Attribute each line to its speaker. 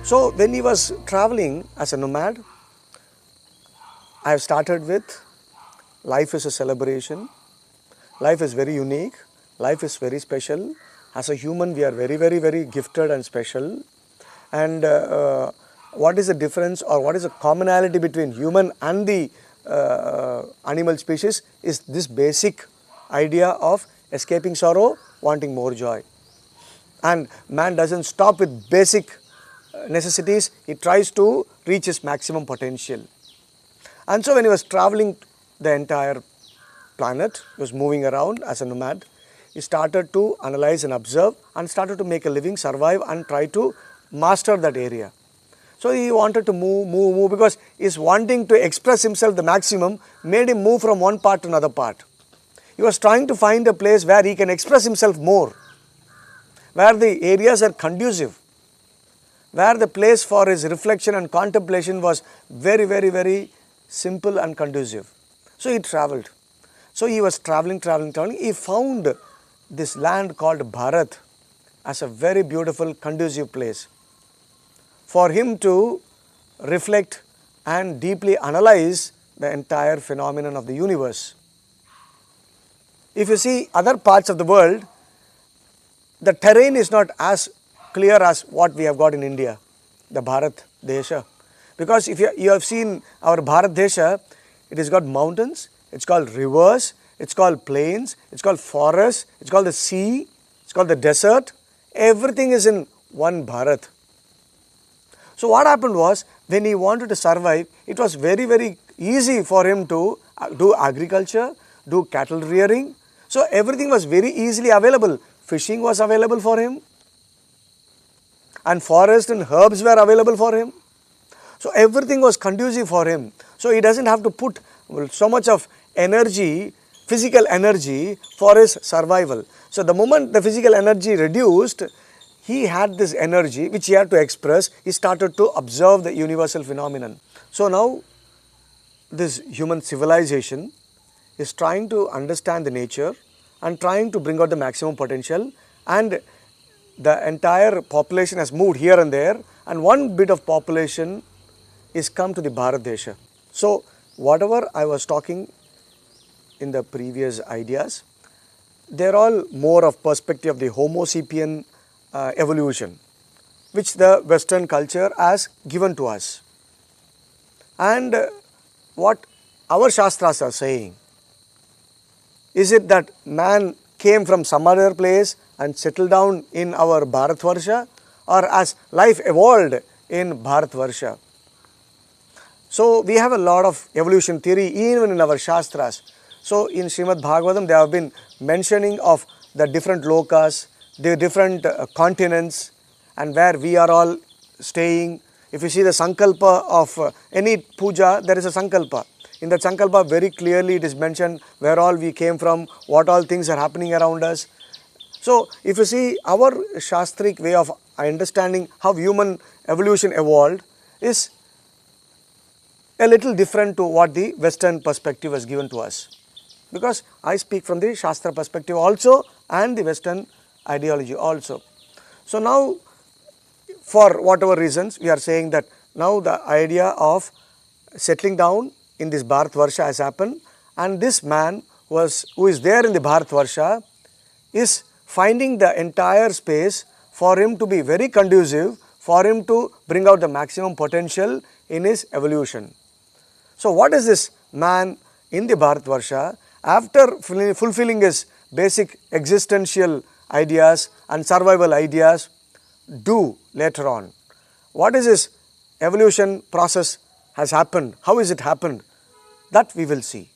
Speaker 1: So when he was traveling as a nomad, I have started with life is a celebration, life is very unique, life is very special. As a human we are very gifted and special. And what is the difference or what is the commonality between human and the animal species is this basic idea of escaping sorrow, wanting more joy. And man doesn't stop with basic necessities, he tries to reach his maximum potential. And so when he was traveling the entire planet, he was moving around as a nomad, he started to analyze and observe and started to make a living, survive and try to master that area. So he wanted to move because his wanting to express himself the maximum made him move from one part to another part. He was trying to find a place where he can express himself more, where the areas are conducive, where the place for his reflection and contemplation was very simple and conducive. So he traveled. So he was traveling. He found this land called Bharat as a very beautiful, conducive place for him to reflect and deeply analyze the entire phenomenon of the universe. If you see other parts of the world, the terrain is not as clear as what we have got in India, the Bharat Desha. Because if you have seen our Bharat Desha, it has got mountains, it's called rivers, it's called plains, it's called forests, it's called the sea, it's called the desert. Everything is in one Bharat. So what happened was, when he wanted to survive, it was very easy for him to do agriculture, do cattle rearing. So everything was very easily available. Fishing was available for him, and forest and herbs were available for him. So everything was conducive for him. So he doesn't have to put so much of energy, physical energy for his survival. So the moment the physical energy reduced, he had this energy which he had to express. He started to observe the universal phenomenon. So now this human civilization is trying to understand the nature and trying to bring out the maximum potential, and the entire population has moved here and there, and one bit of population is come to the Bharat Desha. So whatever I was talking in the previous ideas, they are all more of perspective of the Homo sapien evolution, which the Western culture has given to us. And what our Shastras are saying, is it that man came from some other place and settled down in our Bharatvarsha, or as life evolved in Bharatvarsha? So we have a lot of evolution theory even in our Shastras. So in Srimad Bhagavatam they have been mentioning of the different lokas, the different continents, and where we are all staying. If you see the sankalpa of any puja, there is a sankalpa. In that sankalpa very clearly it is mentioned where all we came from, what all things are happening around us. So if you see our Shastric way of understanding how human evolution evolved is a little different to what the Western perspective has given to us. Because I speak from the Shastra perspective also and the Western ideology also. So now, for whatever reasons, we are saying that now the idea of settling down in this Bharatvarsha has happened, and this man who is there in the Bharatvarsha is finding the entire space for him to be very conducive, for him to bring out the maximum potential in his evolution. So what is this man in the Bharatvarsha, after fulfilling his basic existential ideas and survival ideas, do later on? What is his evolution process has happened? How is it happened? That we will see.